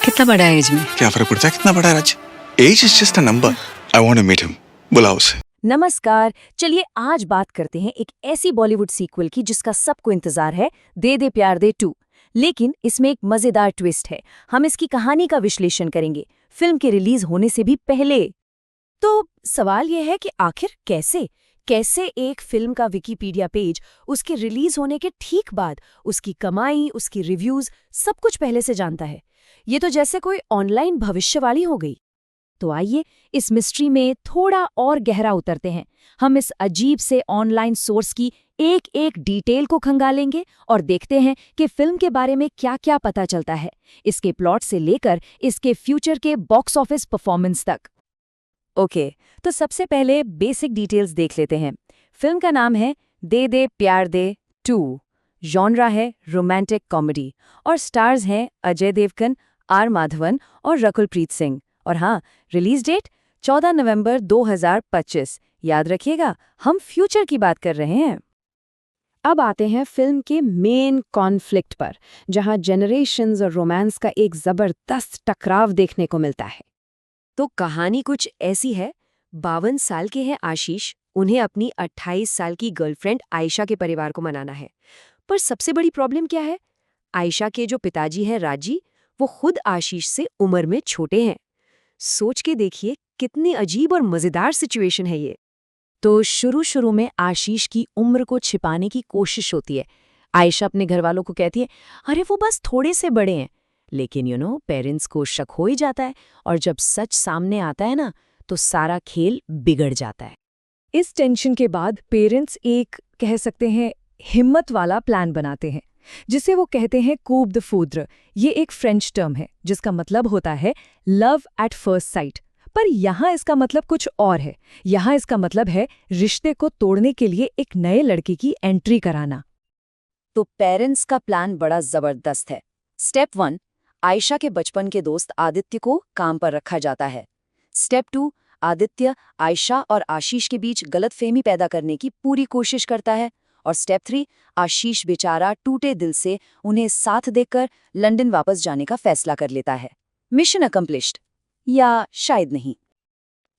कितना बड़ा है एज में? क्या फर्क पड़ता है कितना बड़ा है Raj? Age is just a number. I want to meet him. बुलाओ उसे। नमस्कार। चलिए आज बात करते हैं एक ऐसी बॉलीवुड सीक्वल की जिसका सबको इंतजार है, दे दे प्यार दे 2। लेकिन इसमें एक मजेदार ट्विस्ट है। हम इसकी कहानी का विश्लेषण करेंगे फिल्म के रिलीज होने से भी पहले। तो सवाल यह है कि आखिर कैसे एक फिल्म का विकिपीडिया पेज उसके रिलीज होने के ठीक बाद उसकी कमाई, उसकी रिव्यूज सब कुछ पहले से जानता है। ये तो जैसे कोई ऑनलाइन भविष्यवाणी हो गई। तो आइए इस मिस्ट्री में थोड़ा और गहरा उतरते हैं। हम इस अजीब से ऑनलाइन सोर्स की एक एक डिटेल को खंगालेंगे और देखते हैं कि फिल्म के बारे में क्या-क्या पता चलता है, इसके प्लॉट से लेकर इसके फ्यूचर के बॉक्स ऑफिस परफॉर्मेंस तक। ओके, तो सबसे पहले बेसिक डिटेल्स देख लेते हैं। फिल्म का नाम है दे दे प्यार दे 2। जॉनरा है रोमांटिक कॉमेडी और स्टार्स हैं अजय देवगन, आर माधवन और रकुल प्रीत सिंह। और हाँ, रिलीज डेट 14 नवंबर 2025। याद रखिएगा, हम फ्यूचर की बात कर रहे हैं। अब आते हैं फिल्म के मेन कॉन्फ्लिक्ट पर, जहां जेनरेशंस और रोमांस का एक जबरदस्त टकराव देखने को मिलता है। तो कहानी कुछ ऐसी है। 52 साल के हैं आशीष। उन्हें अपनी 28 साल की गर्लफ्रेंड आयशा के परिवार को मनाना है। पर सबसे बड़ी प्रॉब्लम क्या है? आयशा के जो पिताजी हैं राजी, वो खुद आशीष से उम्र में छोटे हैं। सोच के देखिए कितनी अजीब और मजेदार सिचुएशन है ये। तो शुरू में आशीष की उम्र को छिपाने की कोशिश होती है। आयशा अपने घर वालों को कहती है, अरे वो बस थोड़े से बड़े हैं। लेकिन पेरेंट्स को शक हो ही जाता है, और जब सच सामने आता है ना, तो सारा खेल बिगड़ जाता है। इस टेंशन के बाद पेरेंट्स एक कह सकते हैं हिम्मत वाला प्लान बनाते हैं, जिसे वो कहते हैं कूप द फूद्र। ये एक फ्रेंच टर्म है जिसका मतलब होता है लव एट फर्स्ट साइट। पर यहाँ इसका मतलब कुछ और है। यहाँ इसका मतलब है रिश्ते को तोड़ने के लिए एक नए लड़के की एंट्री कराना। तो पेरेंट्स का प्लान बड़ा जबरदस्त है। स्टेप 1, आयशा के बचपन के दोस्त आदित्य को काम पर रखा जाता है। स्टेप 2, आदित्य आयशा और आशीष के बीच गलतफहमी पैदा करने की पूरी कोशिश करता है। और स्टेप 3, आशीष बेचारा टूटे दिल से उन्हें साथ देकर लंदन वापस जाने का फैसला कर लेता है। मिशन अकम्प्लिश्ड, या शायद नहीं।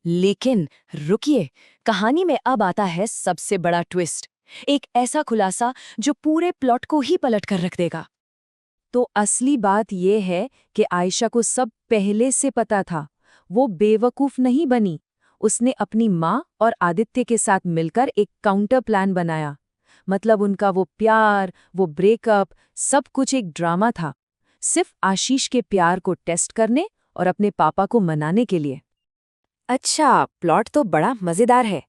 लेकिन रुकिए, कहानी में अब आता है सबसे बड़ा ट्विस्ट। एक ऐसा खुलासा जो पूरे प्लॉट को ही पलट कर रख देगा। तो असली बात यह है कि आयशा को सब पहले से पता था। वो बेवकूफ नहीं बनी। उसने अपनी माँ और आदित्य के साथ मिलकर एक काउंटर प्लान बनाया। मतलब उनका वो प्यार, वो ब्रेकअप, सब कुछ एक ड्रामा था, सिर्फ आशीष के प्यार को टेस्ट करने और अपने पापा को मनाने के लिए। अच्छा, प्लॉट तो बड़ा मजेदार है।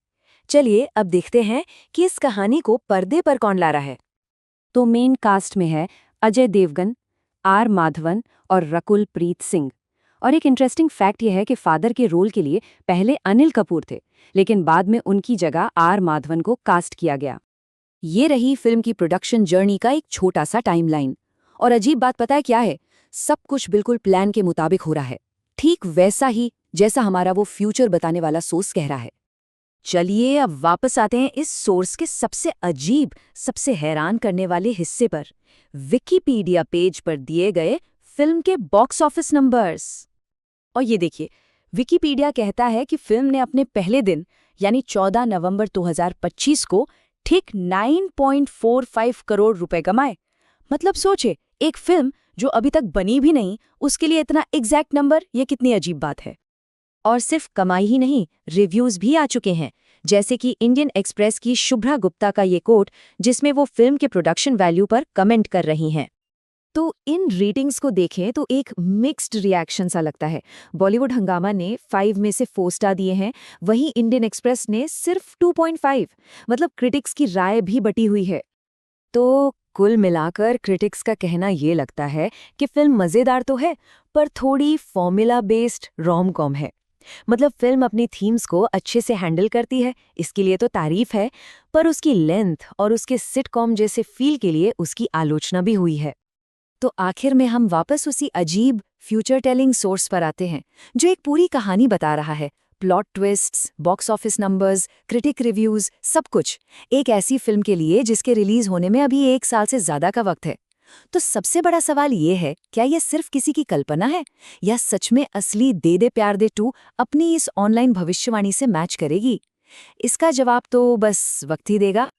चलिए अब देखते हैं कि इस कहानी को पर्दे पर कौन ला रहा है। तो मेन कास्ट में है अजय देवगन, आर माधवन और रकुल प्रीत सिंह। और एक इंटरेस्टिंग फैक्ट यह है कि फादर के रोल के लिए पहले अनिल कपूर थे, लेकिन बाद में उनकी जगह आर माधवन को कास्ट किया गया। ये रही फिल्म की प्रोडक्शन जर्नी का एक छोटा सा टाइमलाइन। और अजीब बात पता है क्या है? सब कुछ बिल्कुल प्लान के मुताबिक हो रहा है, ठीक वैसा ही जैसा हमारा वो फ्यूचर बताने वाला सोर्स कह रहा है। चलिए अब वापस आते हैं इस सोर्स के सबसे अजीब, सबसे हैरान करने वाले हिस्से पर, विकिपीडिया पेज पर दिए गए फिल्म के बॉक्स ऑफिस नंबर्स। और ये देखिए, विकिपीडिया कहता है कि फिल्म ने अपने पहले दिन यानी 14 नवंबर 2025 को ठीक 9.45 करोड़ रुपए कमाए। मतलब सोचे, एक फिल्म जो अभी तक बनी भी नहीं, उसके लिए इतना एग्जैक्ट नंबर, ये कितनी अजीब बात है। और सिर्फ कमाई ही नहीं, रिव्यूज भी आ चुके हैं, जैसे कि इंडियन एक्सप्रेस की शुभ्रा गुप्ता का ये कोट, जिसमें वो फिल्म के प्रोडक्शन वैल्यू पर कमेंट कर रही हैं। तो इन रेटिंग्स को देखें तो एक मिक्स्ड रिएक्शन सा लगता है। बॉलीवुड हंगामा ने 5 में से 4 स्टार दिए हैं, वहीं इंडियन एक्सप्रेस ने सिर्फ 2.5। मतलब क्रिटिक्स की राय भी बटी हुई है। तो कुल मिलाकर क्रिटिक्स का कहना ये लगता है कि फिल्म मज़ेदार तो है, पर थोड़ी फॉर्मूला बेस्ड रोम कॉम है। मतलब फिल्म अपनी थीम्स को अच्छे से हैंडल करती है, इसके लिए तो तारीफ है, पर उसकी लेंथ और उसके सिटकॉम जैसे फील के लिए उसकी आलोचना भी हुई है। तो आखिर में हम वापस उसी अजीब फ्यूचर टेलिंग सोर्स पर आते हैं, जो एक पूरी कहानी बता रहा है। Plot twists, box office numbers, critic reviews, सब कुछ एक ऐसी फिल्म के लिए जिसके रिलीज होने में अभी 1 साल से ज्यादा का वक्त है। तो सबसे बड़ा सवाल ये है, क्या ये सिर्फ किसी की कल्पना है या सच में असली दे दे प्यार दे 2 अपनी इस ऑनलाइन भविष्यवाणी से मैच करेगी? इसका जवाब तो बस वक्त ही देगा।